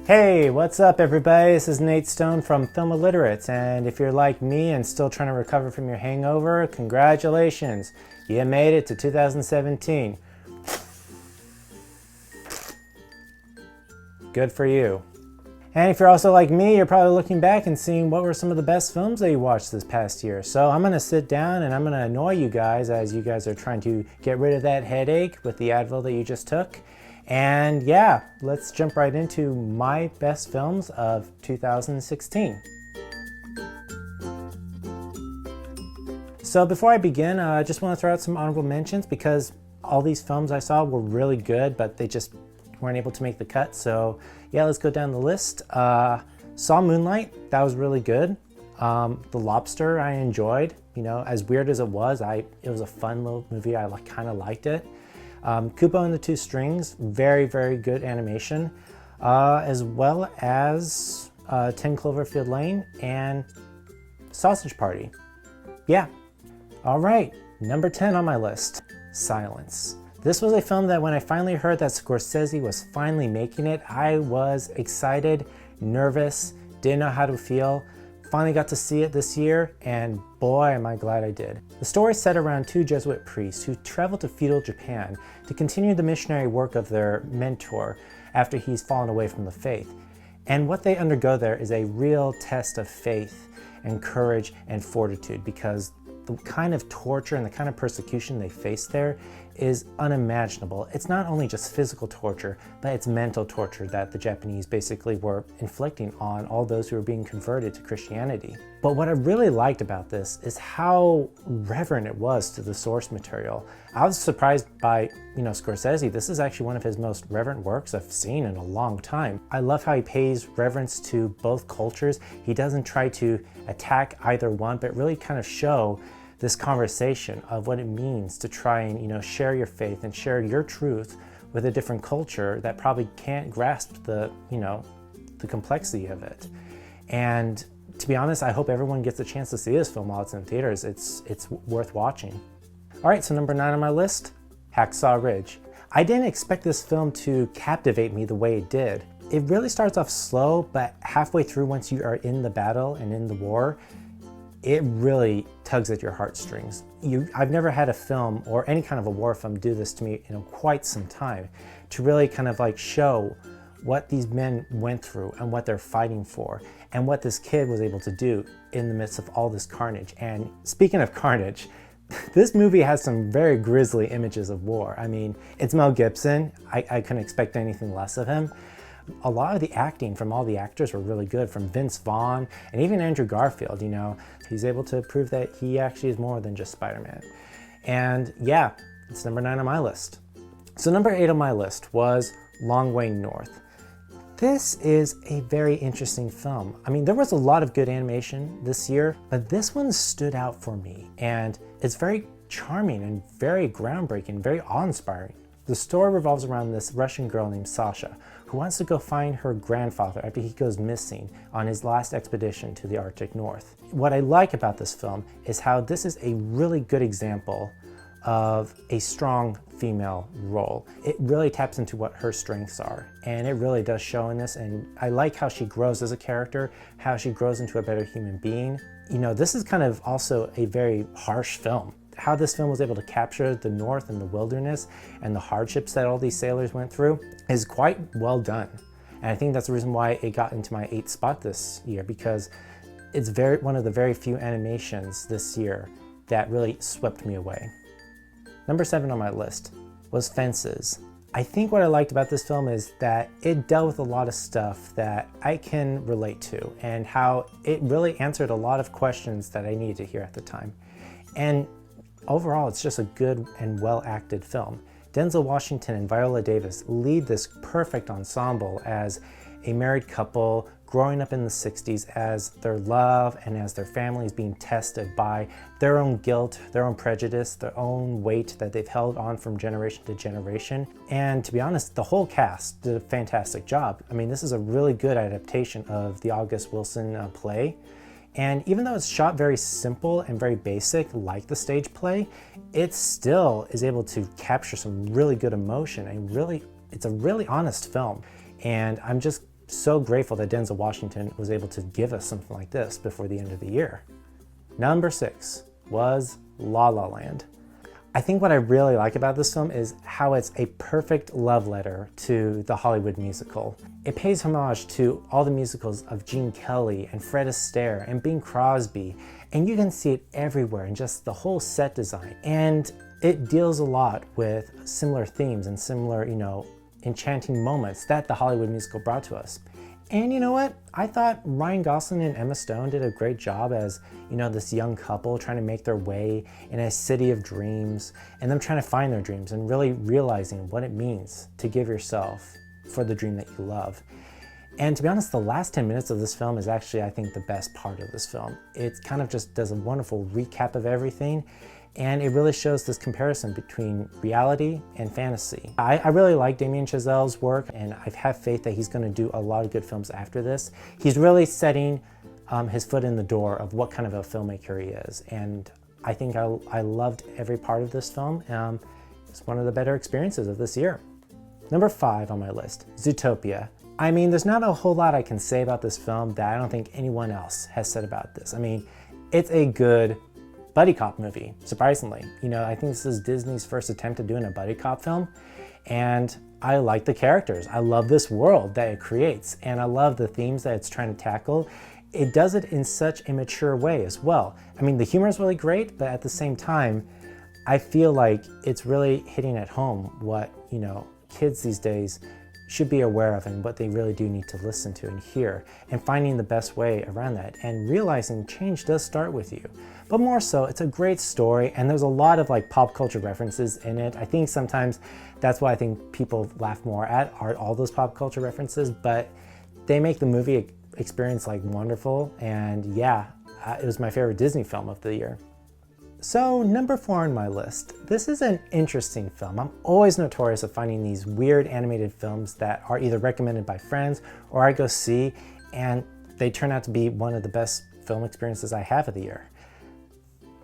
Hey, what's up everybody? This is Nate Stone from Film Illiterates, and if you're like me and still trying to recover from your hangover, congratulations! You made it to 2017. Good for you. And if you're also like me, you're probably looking back and seeing what were some of the best films that you watched this past year. So I'm gonna sit down and I'm gonna annoy you guys as you guys are trying to get rid of that headache with the Advil that you just took. And yeah, let's jump right into my best films of 2016. So before I begin, I just want to throw out some honorable mentions because all these films I saw were really good, but they just weren't able to make the cut. So yeah, let's go down the list. Saw Moonlight, that was really good. The Lobster I enjoyed, you know, as weird as it was a fun little movie. I kind of liked it. Kubo and the Two Strings, very, very good animation, as well as 10 Cloverfield Lane and Sausage Party. Yeah. All right, number 10 on my list, Silence. This was a film that when I finally heard that Scorsese was finally making it, I was excited, nervous, didn't know how to feel. Finally got to see it this year, and boy am I glad I did. The story is set around two Jesuit priests who travel to feudal Japan to continue the missionary work of their mentor after he's fallen away from the faith. And what they undergo there is a real test of faith and courage and fortitude, because the kind of torture and the kind of persecution they face there is unimaginable. It's not only just physical torture, but it's mental torture that the Japanese basically were inflicting on all those who were being converted to Christianity. But what I really liked about this is how reverent it was to the source material. I was surprised by, Scorsese. This is actually one of his most reverent works I've seen in a long time. I love how he pays reverence to both cultures. He doesn't try to attack either one, but really kind of show this conversation of what it means to try and share your faith and share your truth with a different culture that probably can't grasp the complexity of it. And to be honest, I hope everyone gets a chance to see this film while it's in theaters. It's worth watching. All right, so number 9 on my list, Hacksaw Ridge. I didn't expect this film to captivate me the way it did. It really starts off slow, but halfway through, once you are in the battle and in the war, it really tugs at your heartstrings. I've never had a film or any kind of a war film do this to me in quite some time, to really kind of show what these men went through and what they're fighting for and what this kid was able to do in the midst of all this carnage. And speaking of carnage, this movie has some very grisly images of war. I mean, it's Mel Gibson. I couldn't expect anything less of him. A lot of the acting from all the actors were really good, from Vince Vaughn and even Andrew Garfield. He's able to prove that he actually is more than just Spider-Man. And yeah, it's number 9 on my list. So number 8 on my list was Long Way North. This is a very interesting film. I mean, there was a lot of good animation this year, but this one stood out for me, and it's very charming and very groundbreaking, very awe-inspiring. The story revolves around this Russian girl named Sasha, who wants to go find her grandfather after he goes missing on his last expedition to the Arctic North. What I like about this film is how this is a really good example of a strong female role. It really taps into what her strengths are, and it really does show in this, and I like how she grows as a character, how she grows into a better human being. This is kind of also a very harsh film. How this film was able to capture the North and the wilderness and the hardships that all these sailors went through is quite well done. And I think that's the reason why it got into my 8th spot this year, because it's one of the very few animations this year that really swept me away. Number 7 on my list was Fences. I think what I liked about this film is that it dealt with a lot of stuff that I can relate to, and how it really answered a lot of questions that I needed to hear at the time. And overall, it's just a good and well-acted film. Denzel Washington and Viola Davis lead this perfect ensemble as a married couple growing up in the 60s, as their love and as their family is being tested by their own guilt, their own prejudice, their own weight that they've held on from generation to generation. And to be honest, the whole cast did a fantastic job. I mean, this is a really good adaptation of the August Wilson play. And even though it's shot very simple and very basic, like the stage play, it still is able to capture some really good emotion, and it's a really honest film. And I'm just so grateful that Denzel Washington was able to give us something like this before the end of the year. Number 6 was La La Land. I think what I really like about this film is how it's a perfect love letter to the Hollywood musical. It pays homage to all the musicals of Gene Kelly and Fred Astaire and Bing Crosby, and you can see it everywhere in just the whole set design. And it deals a lot with similar themes and similar, enchanting moments that the Hollywood musical brought to us. And you know what? I thought Ryan Gosling and Emma Stone did a great job as, this young couple trying to make their way in a city of dreams, and them trying to find their dreams and really realizing what it means to give yourself for the dream that you love. And to be honest, the last 10 minutes of this film is actually, I think, the best part of this film. It kind of just does a wonderful recap of everything, and it really shows this comparison between reality and fantasy. I really like Damien Chazelle's work, and I have faith that he's going to do a lot of good films after this. He's really setting his foot in the door of what kind of a filmmaker he is, and I think I loved every part of this film. It's one of the better experiences of this year. Number 5 on my list, Zootopia. I mean, there's not a whole lot I can say about this film that I don't think anyone else has said about this. I mean, it's a good buddy cop movie, surprisingly. I think this is Disney's first attempt at doing a buddy cop film, and I like the characters. I love this world that it creates, and I love the themes that it's trying to tackle. It does it in such a mature way as well. I mean, the humor is really great, but at the same time, I feel like it's really hitting at home what, kids these days should be aware of and what they really do need to listen to and hear, and finding the best way around that and realizing change does start with you. But more so, it's a great story, and there's a lot of pop culture references in it. I think sometimes that's why I think people laugh more at are all those pop culture references, but they make the movie experience wonderful, and yeah, it was my favorite Disney film of the year. So number 4 on my list. This is an interesting film. I'm always notorious of finding these weird animated films that are either recommended by friends or I go see, and they turn out to be one of the best film experiences I have of the year.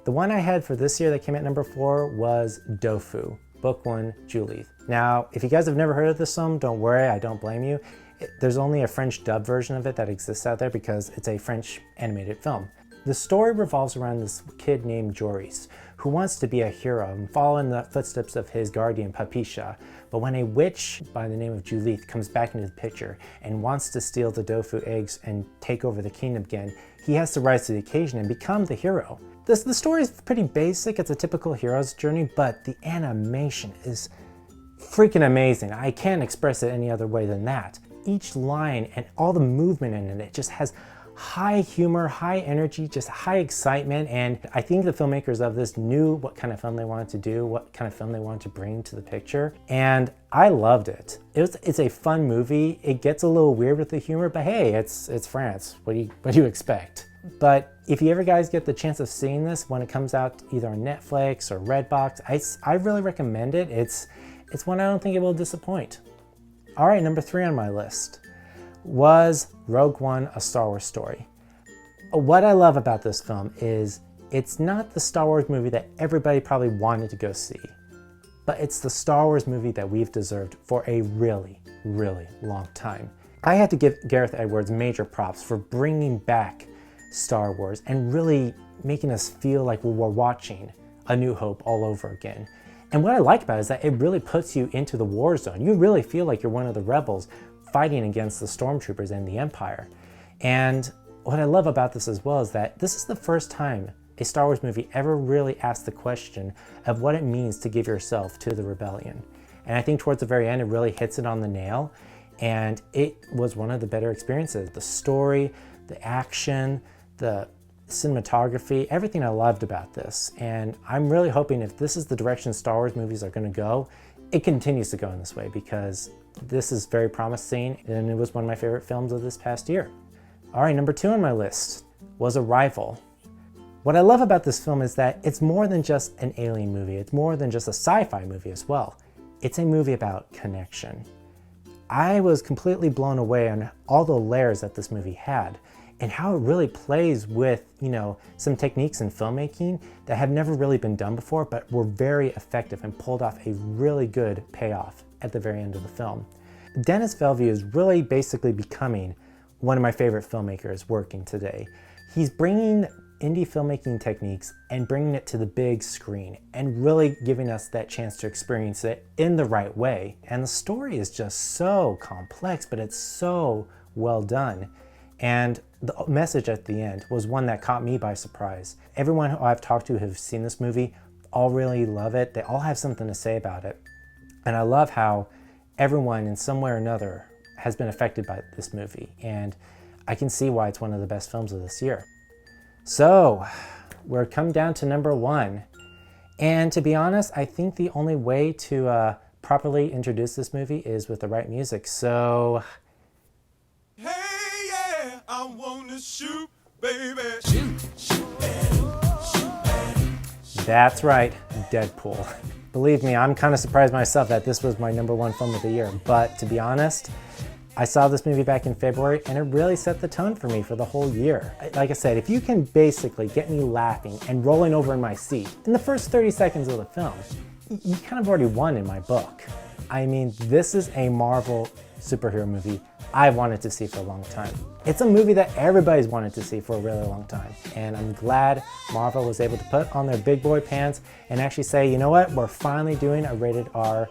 The one I had for this year that came at number 4 was Doe Fou Book 1, Julie. Now, if you guys have never heard of this film, don't worry, I don't blame you. There's only a French dub version of it that exists out there because it's a French animated film. The story revolves around this kid named Joris, who wants to be a hero and follow in the footsteps of his guardian Papisha. But when a witch by the name of Juliette comes back into the picture and wants to steal the Doe Fou eggs and take over the kingdom again, he has to rise to the occasion and become the hero. The story is pretty basic. It's a typical hero's journey, but the animation is freaking amazing. I can't express it any other way than that. Each line and all the movement in it just has high humor, high energy, just high excitement, and I think the filmmakers of this knew what kind of film they wanted to do, what kind of film they wanted to bring to the picture, and I loved it. It's a fun movie. It gets a little weird with the humor, but hey, it's France. What do you expect? But if you ever guys get the chance of seeing this when it comes out either on Netflix or Redbox, I really recommend it. It's one I don't think it will disappoint. All right, number 3 on my list was Rogue One, A Star Wars Story. What I love about this film is it's not the Star Wars movie that everybody probably wanted to go see, but it's the Star Wars movie that we've deserved for a really, really long time. I had to give Gareth Edwards major props for bringing back Star Wars and really making us feel like we were watching A New Hope all over again. And what I like about it is that it really puts you into the war zone. You really feel like you're one of the rebels fighting against the stormtroopers and the Empire. And what I love about this as well is that this is the first time a Star Wars movie ever really asked the question of what it means to give yourself to the rebellion. And I think towards the very end, it really hits it on the nail. And it was one of the better experiences. The story, the action, the cinematography, everything I loved about this. And I'm really hoping if this is the direction Star Wars movies are going to go, it continues to go in this way, because this is very promising and it was one of my favorite films of this past year. All right, number 2 on my list was Arrival. What I love about this film is that it's more than just an alien movie. It's more than just a sci-fi movie as well. It's a movie about connection. I was completely blown away on all the layers that this movie had and how it really plays with, some techniques in filmmaking that have never really been done before, but were very effective and pulled off a really good payoff at the very end of the film. Denis Villeneuve is really basically becoming one of my favorite filmmakers working today. He's bringing indie filmmaking techniques and bringing it to the big screen and really giving us that chance to experience it in the right way. And the story is just so complex, but it's so well done. And the message at the end was one that caught me by surprise. Everyone who I've talked to who've seen this movie all really love it. They all have something to say about it. And I love how everyone in some way or another has been affected by this movie. And I can see why it's one of the best films of this year. So we're come down to number 1. And to be honest, I think the only way to properly introduce this movie is with the right music. So Hey, yeah, I wanna shoot, baby. Shoot, that's right, Deadpool. Believe me, I'm kind of surprised myself that this was my number 1 film of the year. But to be honest, I saw this movie back in February and it really set the tone for me for the whole year. Like I said, if you can basically get me laughing and rolling over in my seat in the first 30 seconds of the film, you kind of already won in my book. I mean, this is a Marvel superhero movie I've wanted to see for a long time. It's a movie that everybody's wanted to see for a really long time. And I'm glad Marvel was able to put on their big boy pants and actually say, you know what, we're finally doing a rated R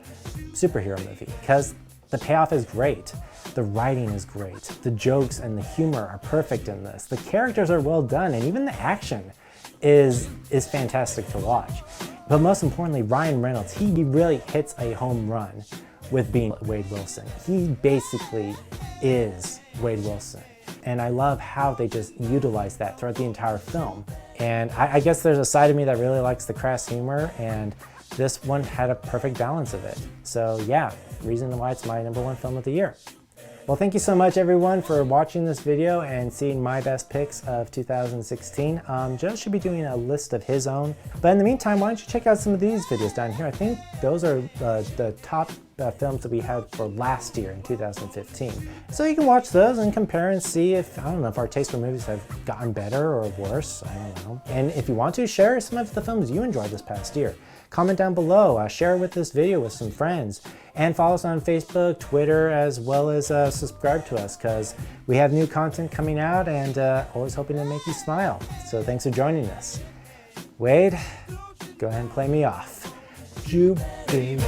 superhero movie, because the payoff is great. The writing is great. The jokes and the humor are perfect in this. The characters are well done, and even the action is fantastic to watch. But most importantly, Ryan Reynolds, he really hits a home run with being Wade Wilson. He basically is Wade Wilson. And I love how they just utilize that throughout the entire film. And I guess there's a side of me that really likes the crass humor, and this one had a perfect balance of it. So yeah, reason why it's my number 1 film of the year. Well, thank you so much everyone for watching this video and seeing my best picks of 2016. Joe should be doing a list of his own. But in the meantime, why don't you check out some of these videos down here. I think those are the top films that we had for last year in 2015. So you can watch those and compare and see if, I don't know, if our taste for movies have gotten better or worse, I don't know. And if you want to, share some of the films you enjoyed this past year. Comment down below, share with this video with some friends, and follow us on Facebook, Twitter, as well as subscribe to us, because we have new content coming out and always hoping to make you smile. So thanks for joining us. Wade, go ahead and play me off. You baby.